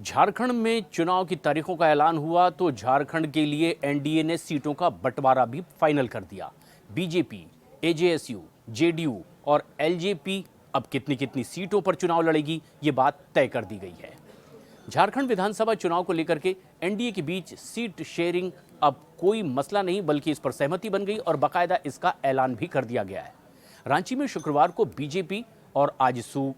झारखंड में चुनाव की तारीखों का ऐलान हुआ तो झारखंड के लिए एनडीए ने सीटों का बंटवारा भी फाइनल कर दिया। बीजेपी, एजेएसयू, जेडीयू और एलजेपी अब कितनी कितनी सीटों पर चुनाव लड़ेगी, ये बात तय कर दी गई है। झारखंड विधानसभा चुनाव को लेकर के एनडीए के बीच सीट शेयरिंग अब कोई मसला नहीं, बल्कि इस पर सहमति बन गई और बाकायदा इसका ऐलान भी कर दिया गया है। रांची में शुक्रवार को बीजेपी और आजसू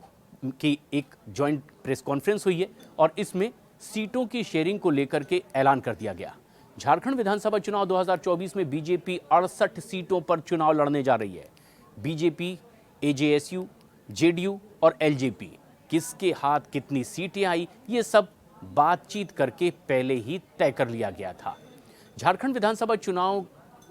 की एक जॉइंट प्रेस कॉन्फ्रेंस हुई है और इसमें सीटों की शेयरिंग को लेकर के ऐलान कर दिया गया। झारखंड विधानसभा चुनाव 2024 में बीजेपी 68 सीटों पर चुनाव लड़ने जा रही है। बीजेपी, एजेएसयू, जेडीयू और एलजेपी किसके हाथ कितनी सीटें आई, ये सब बातचीत करके पहले ही तय कर लिया गया था। झारखंड विधानसभा चुनाव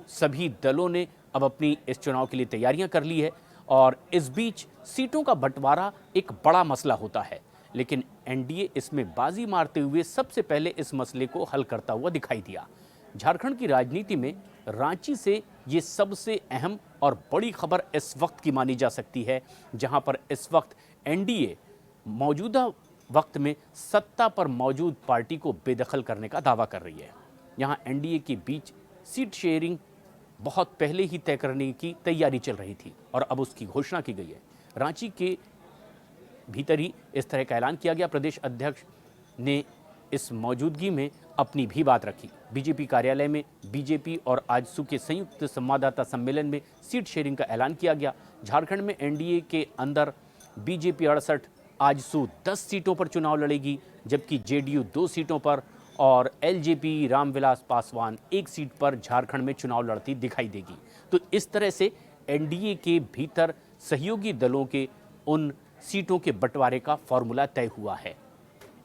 सभी दलों ने अब अपनी इस चुनाव के लिए तैयारियां कर ली है और इस बीच सीटों का बंटवारा एक बड़ा मसला होता है, लेकिन एनडीए इसमें बाजी मारते हुए सबसे पहले इस मसले को हल करता हुआ दिखाई दिया। झारखंड की राजनीति में रांची से ये सबसे अहम और बड़ी खबर इस वक्त की मानी जा सकती है, जहां पर इस वक्त एनडीए मौजूदा वक्त में सत्ता पर मौजूद पार्टी को बेदखल करने का दावा कर रही है। यहां एनडीए के बीच सीट शेयरिंग बहुत पहले ही तय करने की तैयारी चल रही थी और अब उसकी घोषणा की गई है। रांची के भीतर ही इस तरह का ऐलान किया गया। प्रदेश अध्यक्ष ने इस मौजूदगी में अपनी भी बात रखी। बीजेपी कार्यालय में बीजेपी और आजसू के संयुक्त संवाददाता सम्मेलन में सीट शेयरिंग का ऐलान किया गया। झारखंड में एनडीए के अंदर बीजेपी 68, आजसू 10 सीटों पर चुनाव लड़ेगी, जबकि जेडीयू 2 सीटों पर और एलजेपी रामविलास पासवान 1 सीट पर झारखंड में चुनाव लड़ती दिखाई देगी। तो इस तरह से एनडीए के भीतर सहयोगी दलों के उन सीटों के बंटवारे का फॉर्मूला तय हुआ है।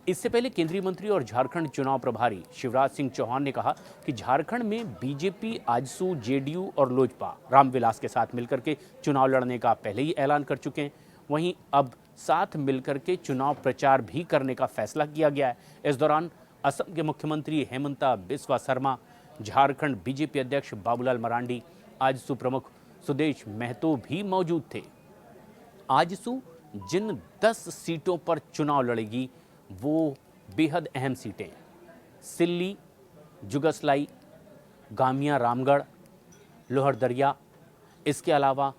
इससे पहले केंद्रीय मंत्री और झारखंड चुनाव प्रभारी शिवराज सिंह चौहान ने कहा कि झारखंड में बीजेपी, आजसू, जेडीयू और लोजपा रामविलास के साथ मिलकर के चुनाव लड़ने का पहले ही ऐलान कर चुके हैं। वहीं अब साथ मिलकर के चुनाव प्रचार भी करने का फैसला किया गया है। इस दौरान असम के मुख्यमंत्री हेमंता बिस्वा शर्मा, झारखंड बीजेपी अध्यक्ष बाबूलाल मरांडी, आजसू प्रमुख सुदेश महतो भी मौजूद थे। आजसू जिन 10 सीटों पर चुनाव लड़ेगी वो बेहद अहम सीटें सिल्ली, जुगसलाई, गामिया रामगढ़, लोहरदरिया, इसके अलावा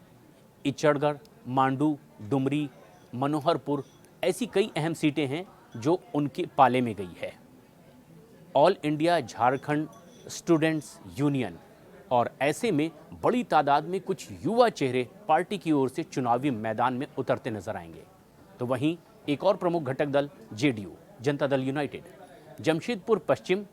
इचड़गढ़, मांडू, डुमरी, मनोहरपुर, ऐसी कई अहम सीटें हैं जो उनके पाले में गई है। All India Jharkhand students union और ऐसे में बड़ी तादाद में कुछ युवा चेहरे पार्टी की ओर से चुनावी मैदान में उतरते नजर आएंगे। तो वहीं एक और प्रमुख घटक दल जेडीयू, जनता दल यूनाइटेड, जमशेदपुर पश्चिम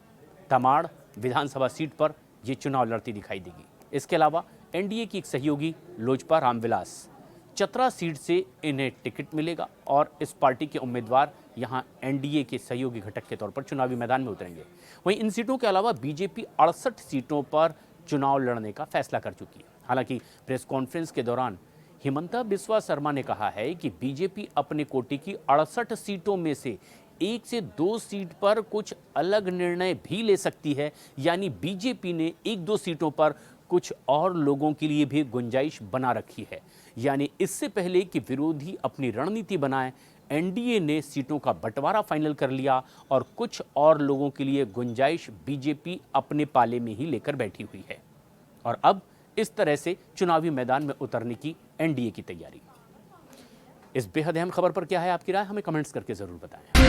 तमाड़ विधानसभा सीट पर ये चुनाव लड़ती दिखाई देगी। इसके अलावा एनडीए की एक सहयोगी लोजपा रामविलास, चतरा सीट से इन्हें टिकट मिलेगा और इस पार्टी के उम्मीदवार यहां एनडीए के सहयोगी घटक के तौर पर चुनावी मैदान में उतरेंगे। वहीं इन सीटों के अलावा बीजेपी 68 सीटों पर चुनाव लड़ने का फैसला कर चुकी है। हालांकि प्रेस कॉन्फ्रेंस के दौरान हेमंता बिस्वा शर्मा ने कहा है कि बीजेपी अपने कोटे की 68 सीटों में से 1 से 2 सीट पर कुछ अलग निर्णय भी ले सकती है, यानी बीजेपी ने 1-2 सीटों पर कुछ और लोगों के लिए भी गुंजाइश बना रखी है। यानी इससे पहले कि विरोधी अपनी रणनीति बनाए, एनडीए ने सीटों का बंटवारा फाइनल कर लिया और कुछ और लोगों के लिए गुंजाइश बीजेपी अपने पाले में ही लेकर बैठी हुई है और अब इस तरह से चुनावी मैदान में उतरने की एनडीए की तैयारी। इस बेहद अहम खबर पर क्या है आपकी राय, हमें कमेंट्स करके जरूर बताएं।